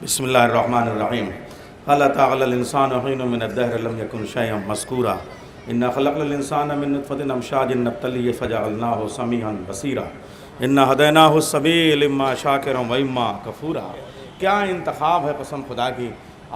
بسم اللہ الرحمن الرحیم هل أتى على الإنسان حين من الدهر لم يكن شيئا مذكورا إنا خلقنا الإنسان من نطفة أمشاج نبتليه فجعلناه سميعا بصيرا إنا هديناه السبيل إما شاكرا وإما كفورا۔ کیا انتخاب ہے قسم خدا کی،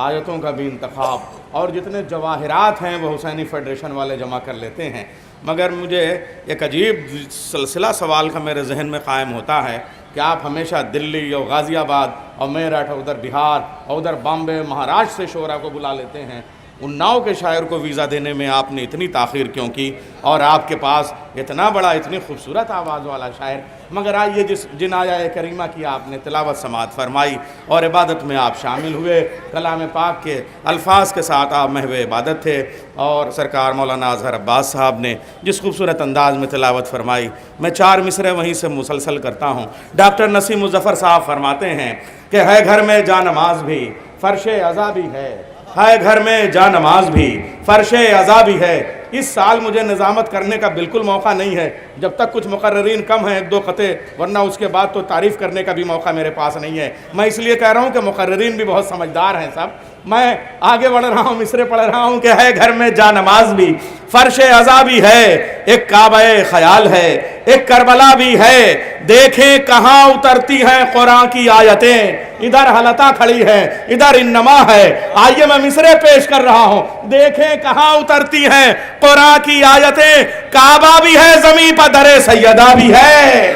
آیتوں کا بھی انتخاب، اور جتنے جواہرات ہیں وہ حسینی فیڈریشن والے جمع کر لیتے ہیں، مگر مجھے ایک عجیب سلسلہ سوال کا میرے ذہن میں قائم ہوتا ہے کہ آپ ہمیشہ دلی اور غازی آباد اور میرٹھ اور ادھر بہار اور ادھر بامبے مہاراشٹر سے شعراء کو بلا لیتے ہیں، اناؤ کے شاعر کو ویزا دینے میں آپ نے اتنی تاخیر کیوں کی؟ اور آپ کے پاس اتنا بڑا اتنی خوبصورت آواز والا شاعر، مگر آئیے جن آیہ کریمہ کی آپ نے تلاوت سماعت فرمائی اور عبادت میں آپ شامل ہوئے، کلام پاک کے الفاظ کے ساتھ آپ محو عبادت تھے، اور سرکار مولانا اظہر عباس صاحب نے جس خوبصورت انداز میں تلاوت فرمائی، میں 4 مصرے وہیں سے مسلسل کرتا ہوں۔ ڈاکٹر نسیم مظفر صاحب فرماتے ہیں کہ ہے گھر میں جا نماز بھی فرش عزا بھی ہے گھر میں جا نماز بھی فرش عزا بھی ہے۔ اس سال مجھے نظامت کرنے کا بالکل موقع نہیں ہے جب تک کچھ مقررین کم ہیں 1-2 قطعے، ورنہ اس کے بعد تو تعریف کرنے کا بھی موقع میرے پاس نہیں ہے۔ میں اس لیے کہہ رہا ہوں کہ مقررین بھی بہت سمجھدار ہیں سب۔ میں آگے بڑھ رہا ہوں، مصرے پڑھ رہا ہوں کہ ہے گھر میں جا نماز بھی فرش عزا بھی ہے، ایک کعبہ خیال ہے ایک کربلا بھی ہے، دیکھیں کہاں اترتی ہیں قرآن کی آیتیں، ادھر حلطہ کھڑی ہے ادھر انما ہے۔ آئیے میں مصرے پیش کر رہا ہوں، دیکھیں کہاں اترتی ہیں قرآن کی آیتیں، کعبہ بھی ہے زمین پر در سیدہ بھی ہے،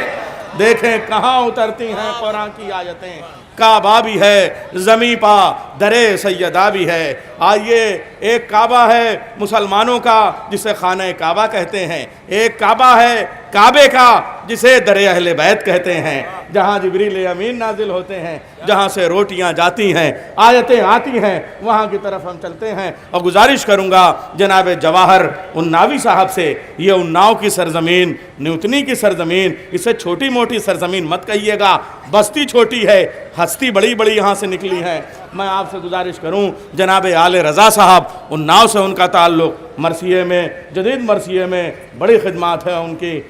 دیکھیں کہاں اترتی ہیں قرآن کی آیتیں، کعبہ بھی ہے زمین پا در سیدہ بھی ہے۔ آئیے، ایک کعبہ ہے مسلمانوں کا جسے خانہ کعبہ کہتے ہیں، ایک کعبہ ہے کعبے کا جسے در اہل بیت کہتے ہیں، جہاں جبریل امین نازل ہوتے ہیں، جہاں سے روٹیاں جاتی ہیں آیتیں آتی ہیں، وہاں کی طرف ہم چلتے ہیں۔ اور گزارش کروں گا جناب جواہر اناوی صاحب سے، یہ اناؤ کی سرزمین، نیوتنی کی سرزمین، اسے چھوٹی موٹی سرزمین مت کہیے گا، بستی چھوٹی ہے، ہستی بڑی بڑی یہاں سے نکلی ہے۔ میں آپ سے گزارش کروں جناب آل رضا صاحب، اناؤ سے ان کا تعلق، مرثیے میں جدید مرثیے میں بڑی خدمات ہے ان کی۔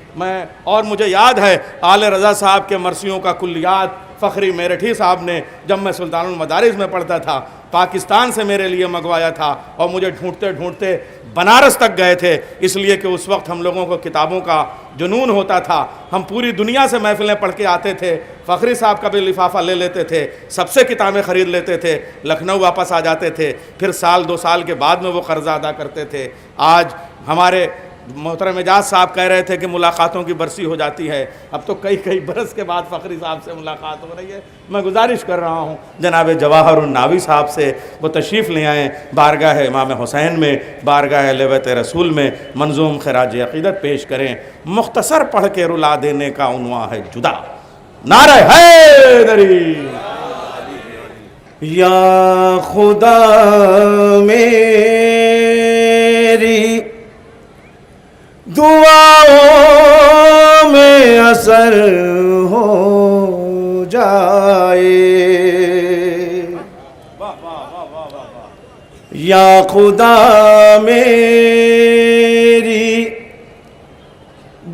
اور مجھے یاد ہے آل رضا صاحب کے مرثیوں کا کلیات فخری میرٹھی صاحب نے جب میں سلطان المدارس میں پڑھتا تھا پاکستان سے میرے لیے منگوایا تھا، اور مجھے ڈھونڈتے ڈھونڈتے بنارس تک گئے تھے، اس لیے کہ اس وقت ہم لوگوں کو کتابوں کا جنون ہوتا تھا، ہم پوری دنیا سے محفلیں پڑھ کے آتے تھے، فخری صاحب کا بھی لفافہ لے لیتے تھے، سب سے کتابیں خرید لیتے تھے، لکھنؤ واپس آ جاتے تھے، پھر سال 2 سال کے بعد میں وہ قرضہ ادا کرتے تھے۔ آج ہمارے محترم اعجاز صاحب کہہ رہے تھے کہ ملاقاتوں کی برسی ہو جاتی ہے، اب تو کئی برس کے بعد فخری صاحب سے ملاقات ہو رہی ہے۔ میں گزارش کر رہا ہوں جناب جواہر الناوی صاحب سے وہ تشریف لے آئیں بارگاہ امام حسین میں، بارگاہ اہل بیت رسول میں، منظوم خراج عقیدت پیش کریں۔ مختصر پڑھ کے رلا دینے کا عنوان ہے جدا۔ نعرہ حیدری۔ یا خدا میری دعاؤں میں اثر ہو جائے، یا خدا میری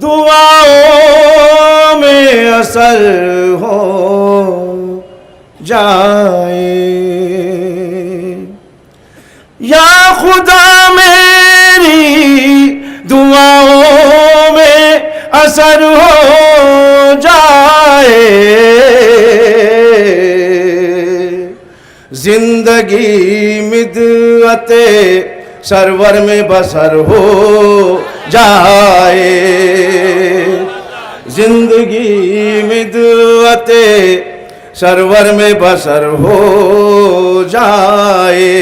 دعاؤں میں اثر ہو جائے، یا خدا میری دعاؤں میں اثر ہو جائے، زندگی مدعت سرور میں بسر ہو جائے، زندگی مدعت سرور میں بسر ہو جائے،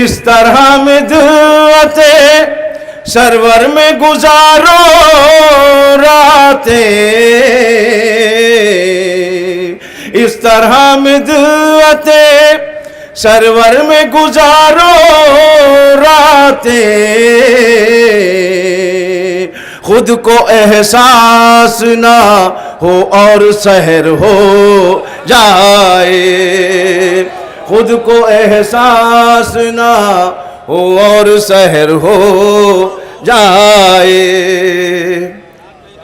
اس طرح مدعت سرور میں گزارو راتیں، اس طرح مدعت سرور میں گزارو راتیں، خود کو احساس نہ ہو اور سحر ہو جائے، خود کو احساس نہ ہو اور سحر ہو جائے۔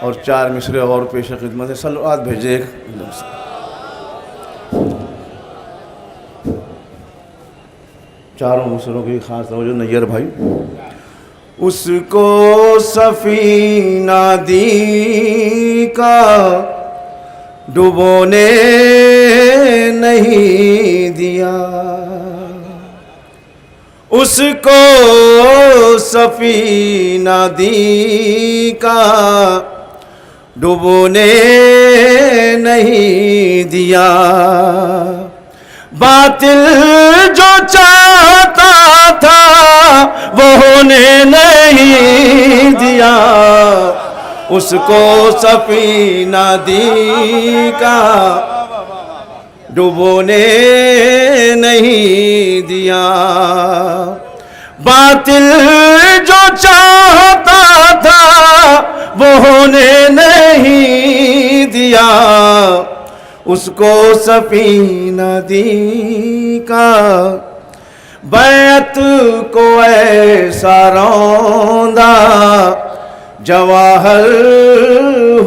اور 4 مصرے اور پیش خدمت ہے، صلوات بھیجے۔ چاروں مصروں کی خاص توجہ نیر بھائی. اس کو سفینہ دی کا ڈبونے نہیں دیا, اس کو سفینہ دی کا ڈبونے نہیں دیا, باطل جو چاہتا تھا وہ ہونے نہیں دیا, اس کو سفینہ دی کا ڈبونے نہیں دیا, باطل جو چاہتا تھا وہ ہونے نہیں دیا, اس کو سفینہ دی کا بیعت کو ایسا روندا جواہر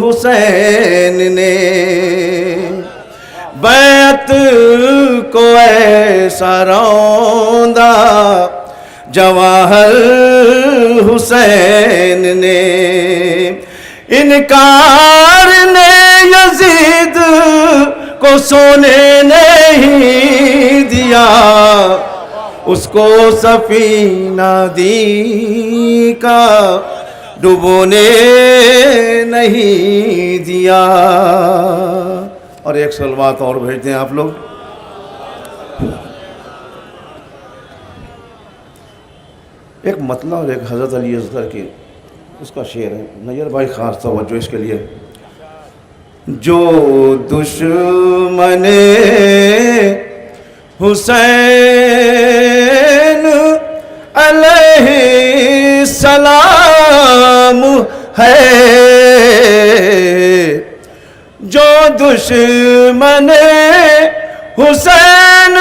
حسین نے, بیعت کو ایسا روندا جواہر حسین نے, انکار نے یزید کو سونے نہیں دیا, اس کو سفینہ دی کا ڈبونے نہیں دیا. اور ایک سلوات اور بھیج دیں آپ لوگ. ایک مطلع اور ایک حضرت علی اصغر کی اس کا شعر ہے, نیر بھائی خاص توجہ اس کے لیے. جو دشمن حسین علیہ السلام ہے, جو دشمن حسین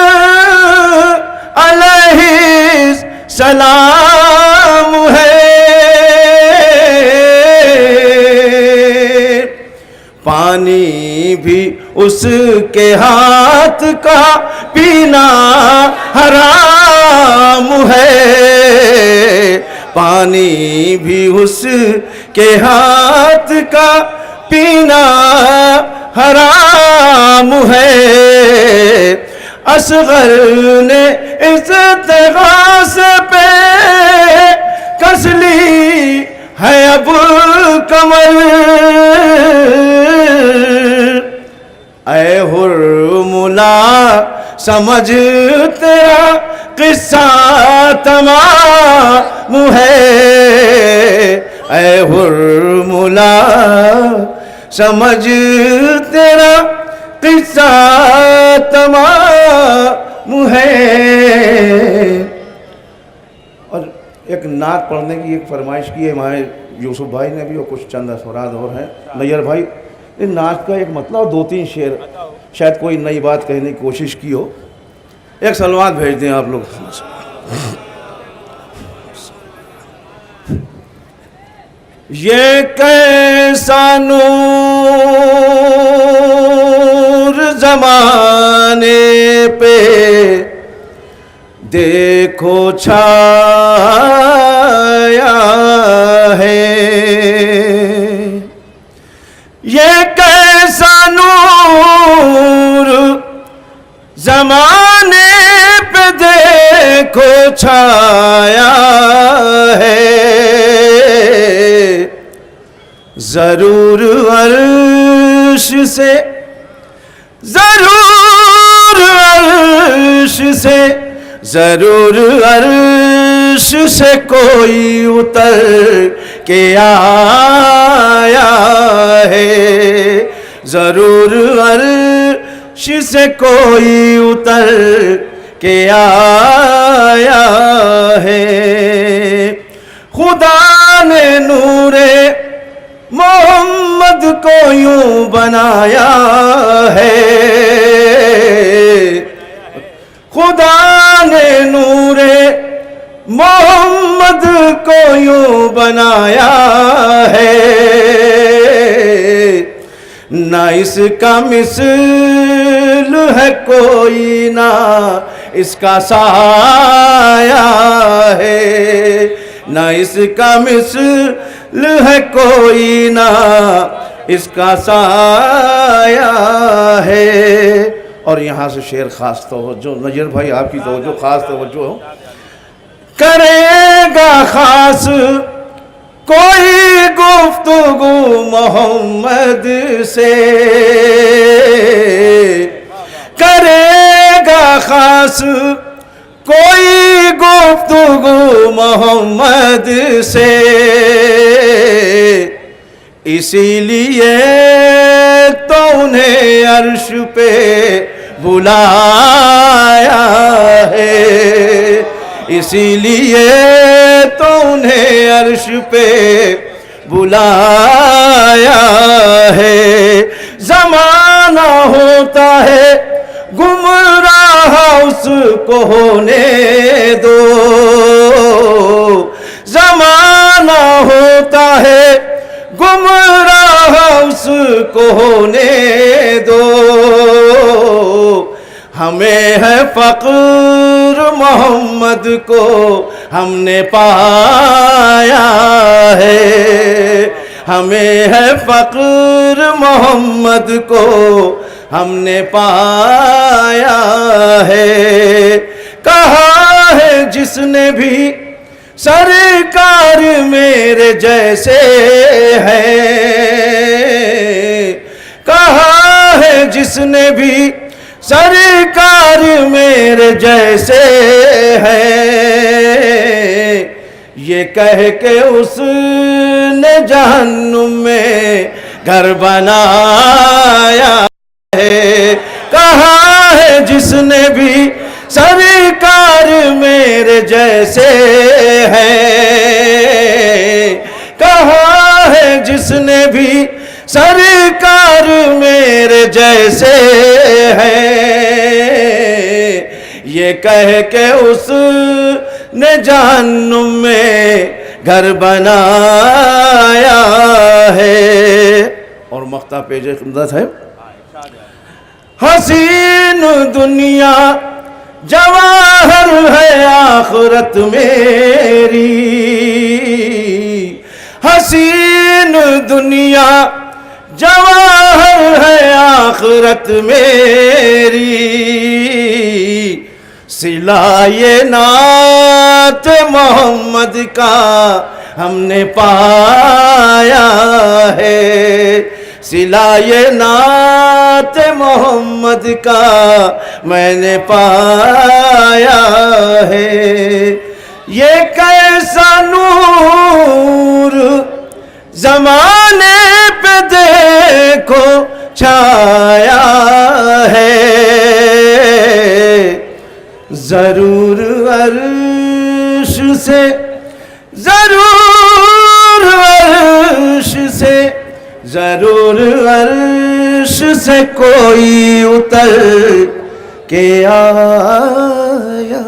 علیہ السلام ہے, پانی بھی اس کے ہاتھ کا پینا حرام ہے, پانی بھی اس کے ہاتھ کا پینا حرام ہے, اصغر نے استغاثے پہ کس لی ہے اب کمر, اے حرملا سمجھ تیرا قصہ تمام ہے, اے حرملا سمجھ تیرا قصہ تمام ہے. اور ایک نعت پڑھنے کی ایک فرمائش کی ہے ہمارے یوسف بھائی نے بھی, اور کچھ چند اسرار اور ہیں. نیر بھائی ان نعت کا ایک مطلب اور 2-3 شعر شاید کوئی نئی بات کہنے کی کوشش کی ہو. ایک سلوات بھیج دیں آپ لوگ. یہ کیسا نور زمانے پہ دیکھو چھایا ہے, یہ کیسا نور زمانے پہ دیکھو چھایا ہے, ضرور عرش سے ضرور عرش سے ضرور عرش سے کوئی اتر کے آیا ہے, ضرور عرش سے کوئی اتر کے آیا ہے. خدا نے نور محمد کو یوں بنایا ہے, خدا نے نور محمد کو یوں بنایا ہے, نہ اس کا مثل ہے کوئی نہ اس کا سایہ ہے، نہ اس کا مثل ہے کوئی، نہ اس کا سایہ ہے۔ اور یہاں سے شعر خاص توجہ، نجر بھائی آپ کی توجہ، خاص توجہ کرے گا خاص کوئی گفتگو محمد سے، کرے گا خاص کوئی گفتگو محمد سے، اسی لیے تو انہیں عرش پہ بلایا ہے، اسی لیے تو انہیں عرش پہ بلایا ہے۔ زمانہ ہوتا ہے گمراہ، اس کو ہونے دو، زمانہ ہوتا ہے گمراہ، اس کو ہونے دو، ہمیں ہے فقر محمد کو ہم نے پایا ہے، ہمیں ہے فقر محمد کو ہم نے پایا ہے۔ کہا ہے جس نے بھی سرکار میرے جیسے ہے، کہا ہے جس نے بھی سرکار میرے جیسے ہے، یہ کہہ کے اس نے جہنم میں گھر بنایا ہے، کہا ہے جس نے بھی سرکار میرے جیسے ہے، کہا ہے جس نے بھی سرکار میرے جیسے ہے، یہ کہہ کے اس نے جہنم میں گھر بنایا ہے۔ اور مقطع پیج خدمت ہے، حسین دنیا جواہر ہے آخرت میری، حسین دنیا جواہر ہے آخرت میری، صلائے نعت محمد کا ہم نے پایا ہے، صلائے نعت محمد کا میں نے پایا ہے۔ یہ کیسا نور زمانے پہ دیکھو چھایا ہے، ضرور عرش سے، ضرور عرش سے، ضرور عرش سے کوئی اتر کے آیا